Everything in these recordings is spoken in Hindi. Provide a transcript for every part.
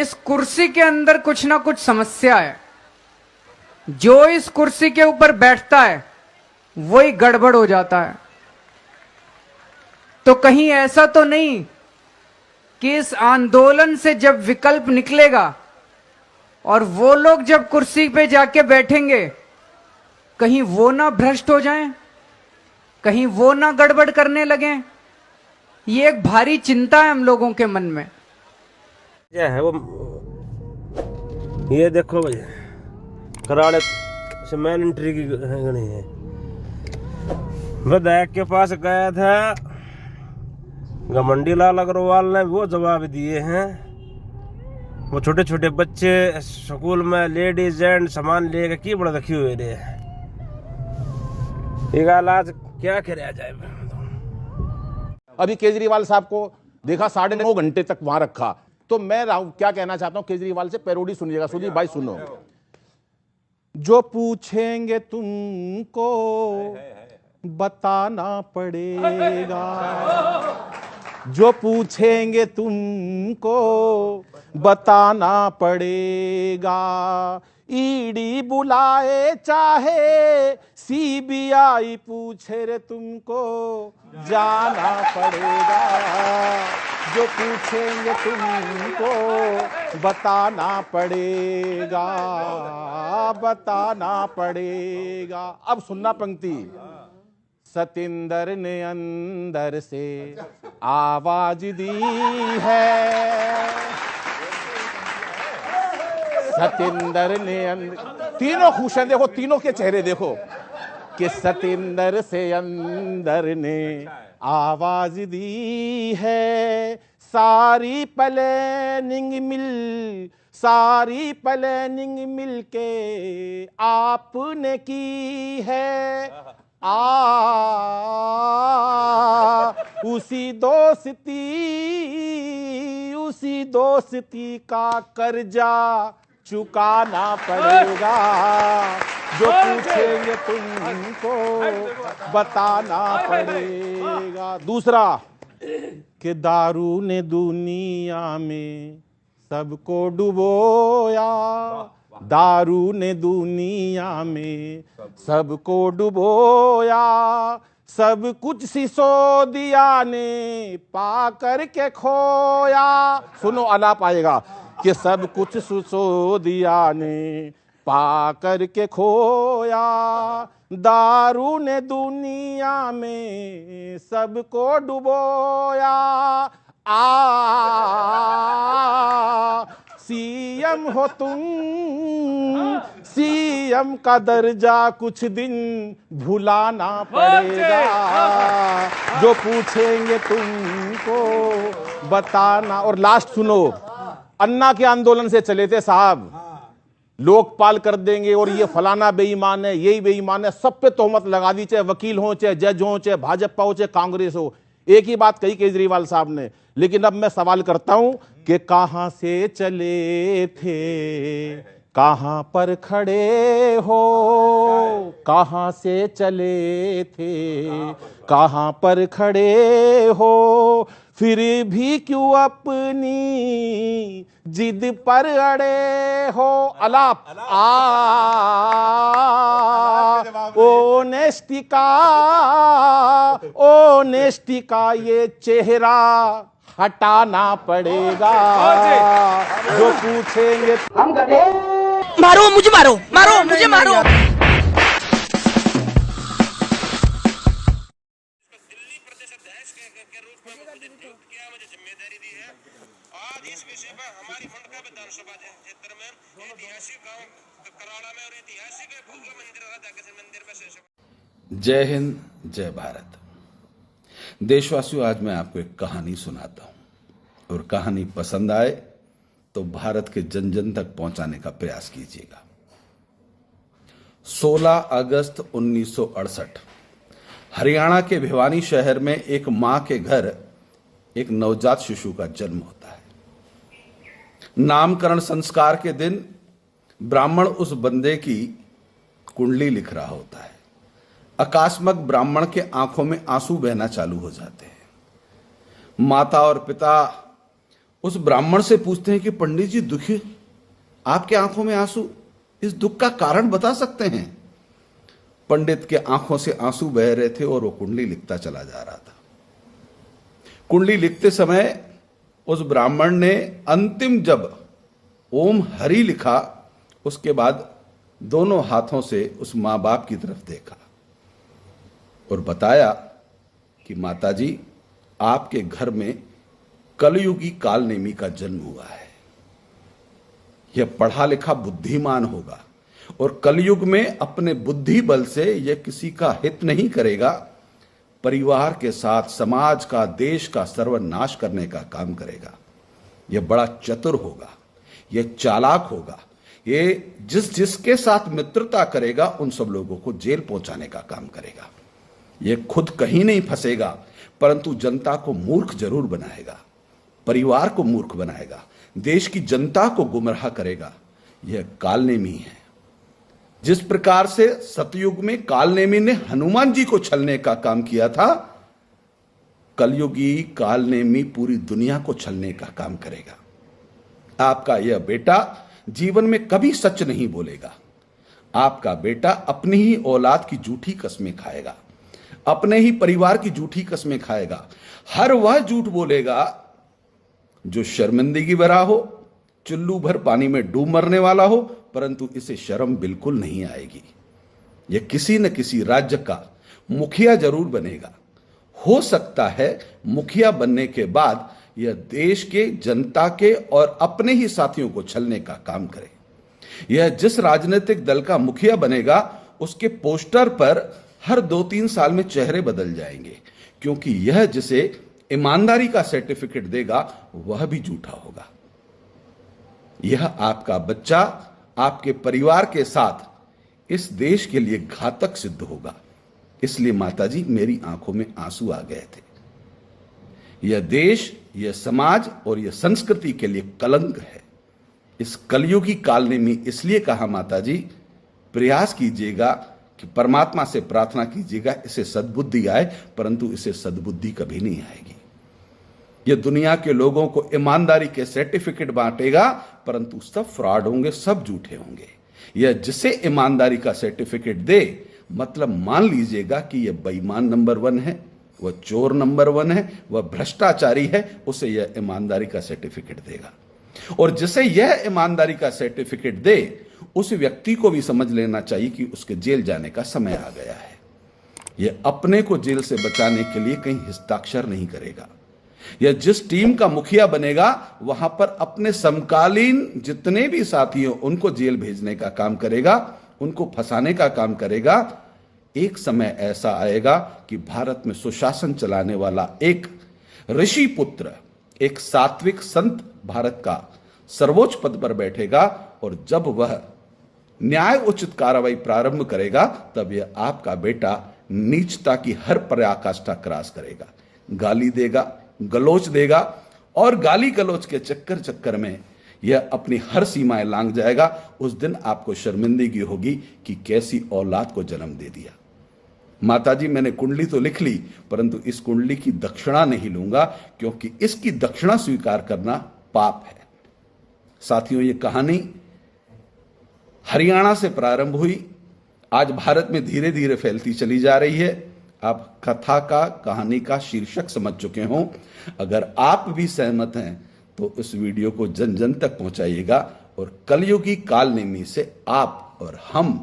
इस कुर्सी के अंदर कुछ ना कुछ समस्या है। जो इस कुर्सी के ऊपर बैठता है वही गड़बड़ हो जाता है। तो कहीं ऐसा तो नहीं कि इस आंदोलन से जब विकल्प निकलेगा और वो लोग जब कुर्सी पे जाके बैठेंगे, कहीं वो ना भ्रष्ट हो जाएं, कहीं वो ना गड़बड़ करने लगें। ये एक भारी चिंता है हम लोगों के मन में। क्या है वो, ये देखो भाई, कराड़े से मैन एंट्री की गणी है। विधायक के पास गया था, घमंडी लाल अग्रवाल ने वो जवाब दिए हैं। वो छोटे छोटे बच्चे स्कूल में लेडीज जेंट सामान लेके की बड़ा रखी हुए रे। आज क्या कराया जाए। अभी केजरीवाल साहब को देखा 9.5 घंटे तक वहां रखा। तो मैं क्या कहना चाहता हूं केजरीवाल से, पैरोडी सुनिएगा। सुदीप भाई सुनो। जो पूछेंगे तुमको बताना पड़ेगा, जो पूछेंगे तुमको बताना पड़ेगा। ईडी बुलाए चाहे सीबीआई पूछे रे तुमको जाना पड़ेगा। जो पूछेंगे तुमको बताना पड़ेगा, बताना पड़ेगा। अब सुनना पंक्ति। सतिंदर ने अंदर से आवाज दी है, सतिंदर ने तीनों खुश हैं। देखो तीनों के चेहरे देखो कि सतिंदर से अंदर ने आवाज दी है। सारी प्लानिंग मिल के आपने की है। उसी दोस्ती का कर्जा चुकाना पड़ेगा। जो पूछेंगे तुमको बताना पड़ेगा। दूसरा कि दारू ने दुनिया में सबको डुबोया, दारू ने दुनिया में सबको डुबोया। सब कुछ सिसोदिया ने पा करके खोया। सुनो आलाप आएगा कि सब कुछ सिसोदिया ने पा करके खोया। दारू ने दुनिया में सबको डुबोया। सीएम हो तुम, सीएम का दर्जा कुछ दिन भुलाना पड़ेगा। जो पूछेंगे तुमको बताना। और लास्ट सुनो, अन्ना के आंदोलन से चले थे साहब, लोकपाल कर देंगे और ये फलाना बेईमान है, यही बेईमान है, सब पे तोहमत लगा दी, चाहे वकील हो, चाहे जज हो, चाहे भाजपा हो, चाहे कांग्रेस हो। एक ही बात कही केजरीवाल साहब ने। लेकिन अब मैं सवाल करता हूं कि कहां से चले थे, कहां पर खड़े हो, कहां से चले थे, कहां पर खड़े हो। फिर भी क्यों अपनी जिद पर अड़े हो। अलाप ओनेस्टी का ये चेहरा हटाना पड़ेगा। जो पूछेंगे हम मारो मुझे, मारो मारो मुझे, मारो। आज इस विषय पर हमारी मंडका विधानसभा क्षेत्र में ऐतिहासिक गांव कराड़ा में और ऐतिहासिक भूगोल मंदिर राधा मंदिर में। जय हिंद, जय भारत। देशवासियों, आज मैं आपको एक कहानी सुनाता हूं और कहानी पसंद आए तो भारत के जन जन तक पहुंचाने का प्रयास कीजिएगा। 16 अगस्त 1968 हरियाणा के भिवानी शहर में एक मां के घर एक नवजात शिशु का जन्म होता है। नामकरण संस्कार के दिन ब्राह्मण उस बंदे की कुंडली लिख रहा होता है। अकस्मात ब्राह्मण के आंखों में आंसू बहना चालू हो जाते हैं। माता और पिता उस ब्राह्मण से पूछते हैं कि पंडित जी दुखी, आपके आंखों में आंसू, इस दुख का कारण बता सकते हैं? पंडित के आंखों से आंसू बह रहे थे और वो कुंडली लिखता चला जा रहा था। कुंडली लिखते समय उस ब्राह्मण ने अंतिम जब ओम हरि लिखा, उसके बाद दोनों हाथों से उस मां बाप की तरफ देखा और बताया कि माताजी, आपके घर में कलयुगी कालनेमी का जन्म हुआ है। यह पढ़ा लिखा बुद्धिमान होगा और कलयुग में अपने बुद्धि बल से यह किसी का हित नहीं करेगा, परिवार के साथ समाज का, देश का सर्वनाश करने का काम करेगा। यह बड़ा चतुर होगा, यह चालाक होगा, ये जिसके साथ मित्रता करेगा उन सब लोगों को जेल पहुंचाने का काम करेगा। यह खुद कहीं नहीं फंसेगा, परंतु जनता को मूर्ख जरूर बनाएगा, परिवार को मूर्ख बनाएगा, देश की जनता को गुमराह करेगा। यह कालनेमी है। जिस प्रकार से सतयुग में कालनेमी ने हनुमान जी को छलने का काम किया था, कलयुगी कालनेमी पूरी दुनिया को छलने का काम करेगा। आपका यह बेटा जीवन में कभी सच नहीं बोलेगा। आपका बेटा अपनी ही औलाद की झूठी कस्में खाएगा, अपने ही परिवार की झूठी कस्में खाएगा। हर वह झूठ बोलेगा जो शर्मिंदगी भरा हो, चुल्लू भर पानी में डूब मरने वाला हो, परंतु इसे शर्म बिल्कुल नहीं आएगी। यह किसी न किसी राज्य का मुखिया जरूर बनेगा। हो सकता है मुखिया बनने के बाद यह देश के, जनता के और अपने ही साथियों को छलने का काम करे। यह जिस राजनीतिक दल का मुखिया बनेगा, उसके पोस्टर पर हर 2-3 साल में चेहरे बदल जाएंगे, क्योंकि यह जिसे ईमानदारी का सर्टिफिकेट देगा वह भी झूठा होगा। यह आपका बच्चा आपके परिवार के साथ इस देश के लिए घातक सिद्ध होगा। इसलिए माताजी, मेरी आंखों में आंसू आ गए थे। यह देश, यह समाज और यह संस्कृति के लिए कलंक है। इस कलयुगी कालनेमी इसलिए कहा माताजी, प्रयास कीजिएगा कि परमात्मा से प्रार्थना कीजिएगा इसे सद्बुद्धि आए, परंतु इसे सद्बुद्धि कभी नहीं आएगी। यह दुनिया के लोगों को ईमानदारी के सर्टिफिकेट बांटेगा, परंतु सब फ्रॉड होंगे, सब झूठे होंगे। यह जिसे ईमानदारी का सर्टिफिकेट दे, मतलब मान लीजिएगा कि यह बेईमान नंबर 1 है, वह चोर नंबर 1 है, वह भ्रष्टाचारी है, उसे यह ईमानदारी का सर्टिफिकेट देगा। और जिसे यह ईमानदारी का सर्टिफिकेट दे, उस व्यक्ति को भी समझ लेना चाहिए कि उसके जेल जाने का समय आ गया है। यह अपने को जेल से बचाने के लिए कहीं हस्ताक्षर नहीं करेगा। यह जिस टीम का मुखिया बनेगा, वहां पर अपने समकालीन जितने भी साथी हो उनको जेल भेजने का काम करेगा, उनको फंसाने का काम करेगा। एक समय ऐसा आएगा कि भारत में सुशासन चलाने वाला एक ऋषि पुत्र, एक सात्विक संत भारत का सर्वोच्च पद पर बैठेगा, और जब वह न्याय उचित कार्रवाई प्रारंभ करेगा, तब यह आपका बेटा नीचता की हर पराकाष्ठा क्रॉस करेगा, गाली देगा, गलोच देगा, और गाली गलोच के चक्कर में यह अपनी हर सीमाएं लांघ जाएगा। उस दिन आपको शर्मिंदगी होगी कि कैसी औलाद को जन्म दे दिया। माताजी, मैंने कुंडली तो लिख ली, परंतु इस कुंडली की दक्षिणा नहीं लूंगा, क्योंकि इसकी दक्षिणा स्वीकार करना पाप है। साथियों, ये कहानी हरियाणा से प्रारंभ हुई, आज भारत में धीरे धीरे फैलती चली जा रही है। आप कथा का, कहानी का शीर्षक समझ चुके हों। अगर आप भी सहमत हैं तो इस वीडियो को जन जन तक पहुंचाइएगा, और कलयुगी कालनेमी से आप और हम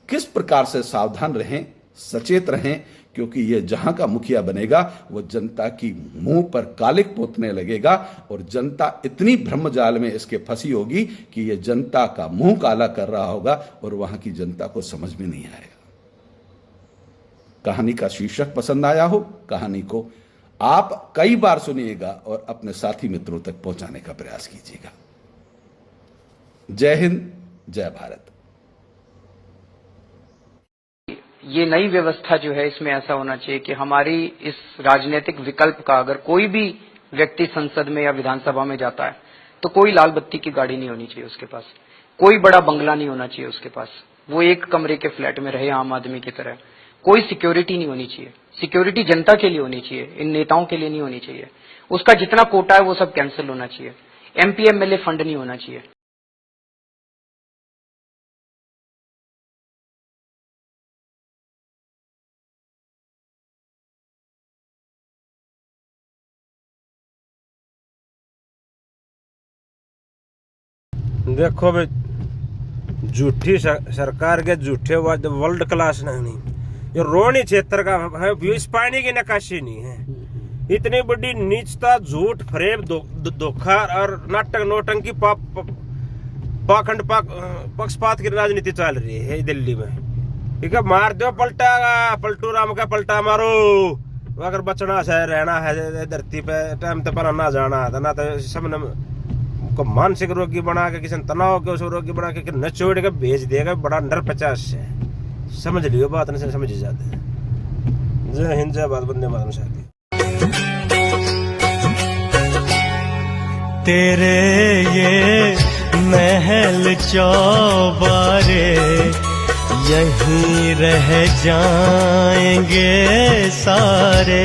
किस प्रकार से सावधान रहें, सचेत रहें, क्योंकि यह जहां का मुखिया बनेगा वो जनता की मुंह पर कालिक पोतने लगेगा, और जनता इतनी भ्रमजाल में इसके फंसी होगी कि यह जनता का मुंह काला कर रहा होगा और वहां की जनता को समझ में नहीं आएगा। कहानी का शीर्षक पसंद आया हो, कहानी को आप कई बार सुनिएगा और अपने साथी मित्रों तक पहुंचाने का प्रयास कीजिएगा। जय हिंद, जय भारत। ये नई व्यवस्था जो है, इसमें ऐसा होना चाहिए कि हमारी इस राजनीतिक विकल्प का अगर कोई भी व्यक्ति संसद में या विधानसभा में जाता है, तो कोई लाल बत्ती की गाड़ी नहीं होनी चाहिए उसके पास, कोई बड़ा बंगला नहीं होना चाहिए उसके पास, वो एक कमरे के फ्लैट में रहे आम आदमी की तरह। कोई सिक्योरिटी नहीं होनी चाहिए। सिक्योरिटी जनता के लिए होनी चाहिए, इन नेताओं के लिए नहीं होनी चाहिए। उसका जितना कोटा है वो सब कैंसिल होना चाहिए। एमपी एमएलए फंड नहीं होना चाहिए। देखो भाई, झूठी सरकार के झूठे वर्ल्ड क्लास नहीं, ये रोनी क्षेत्र का है, इस पानी की नकाशी नहीं है। इतनी बड़ी नीचता, झूठ, फरेब, धोखा और नाटक नौटंकी पाखंड पक्षपात की राजनीति चल रही है दिल्ली में। ठीक है, मार दो पलटा, पलटू राम का पलटा मारो। अगर बचना है, रहना है धरती पे, टाइम तो पर ना जाना था ना, तो सबने को मानसिक रोगी बना के, किसी तनाव के उस रोगी बना के नचोड़ के भेज देगा। बड़ा नर 50 है, समझ लियो बात, नहीं समझ जाते हैं। जय हिंद, जय भारत, वंदे मातरम। साथी तेरे ये महल चौबारे यहीं रह जाएंगे सारे,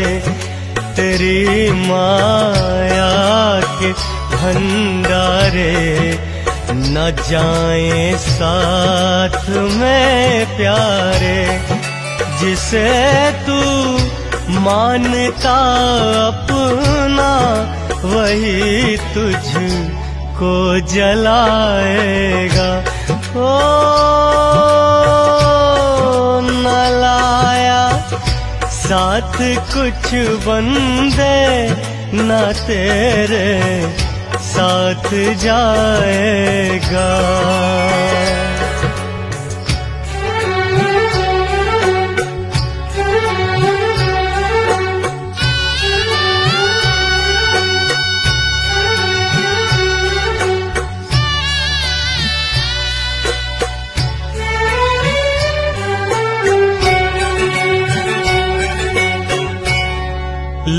तेरी माया के भंडारे न जाए साथ में प्यारे। जिसे तू मानता अपना वही तुझको जलाएगा। ओ न लाया साथ कुछ बंदे न तेरे साथ जाएगा।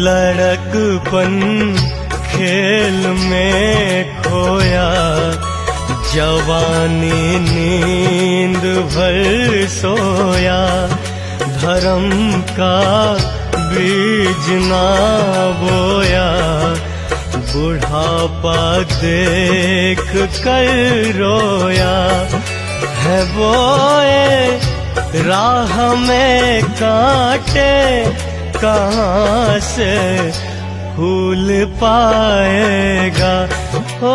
लड़कपन खेल में खोया, जवानी नींद भर सोया। धर्म का बीज ना बोया, बुढ़ापा देख कर रोया। है बोए राह में कांटे, कहाँ से फूल पाएगा। ओ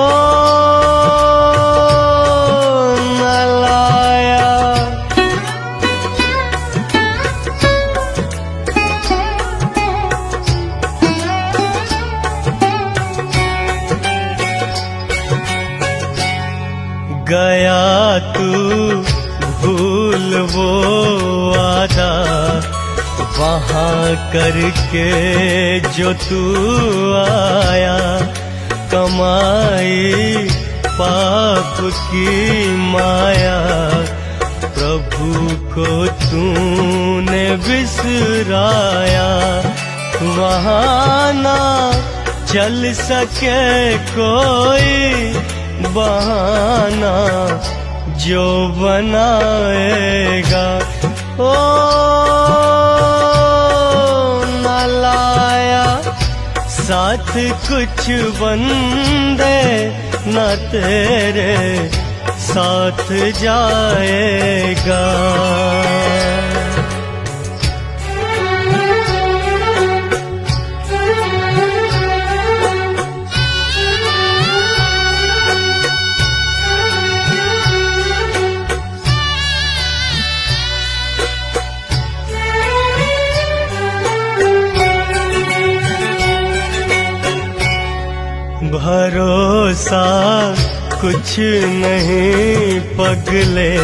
न लाया गया तू भूल वो वादा, वहाँ करके जो तू आया। कमाई पाप की माया, प्रभु को तूने बिसराया। वहाँ ना चल सके कोई बहाना, जो बनाएगा। ओ साथ कुछ बंदे न तेरे साथ जाएगा। भरोसा कुछ नहीं पगले,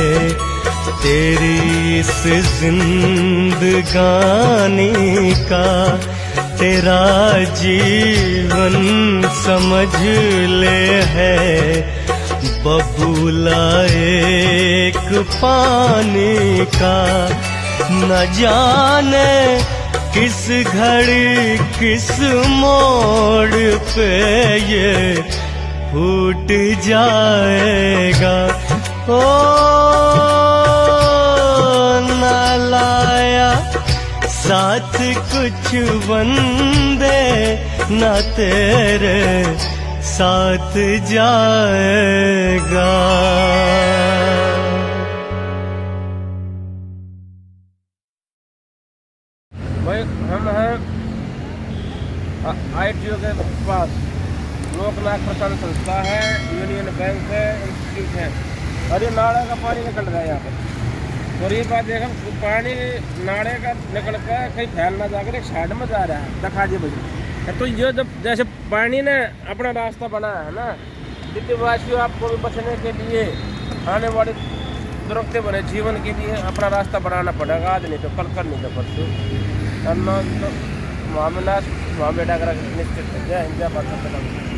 तेरी इस जिंदगानी का। तेरा जीवन समझ ले है बबूला एक पानी का। न जाने किस घड़ी किस मोड़ पे ये फूट जाएगा। ओ न लाया साथ कुछ बंदे न तेरे साथ जाएगा। भाई हम हैं ITO के पास, लोकनाथ प्रसारण संस्था है, यूनियन बैंक है, इंस्टीट्यूट है, और ये नाले का पानी निकल रहा है यहाँ पर। और ये बात देखो, पानी नाले का निकल कर कहीं फैल ना जाकर एक साइड में जा रहा है, दिखा दिए भाई। तो ये जब जैसे पानी ने अपना रास्ता बनाया है ना, दिल्लीवासियों आपको भी बचने के लिए, आने वाले दुर्गते बने जीवन के लिए अपना रास्ता बनाना पड़ेगा, आज नहीं तो कल, कर नहीं तो परसों। मामला बेटा निश्चित है। जय हिंद, जय भारत।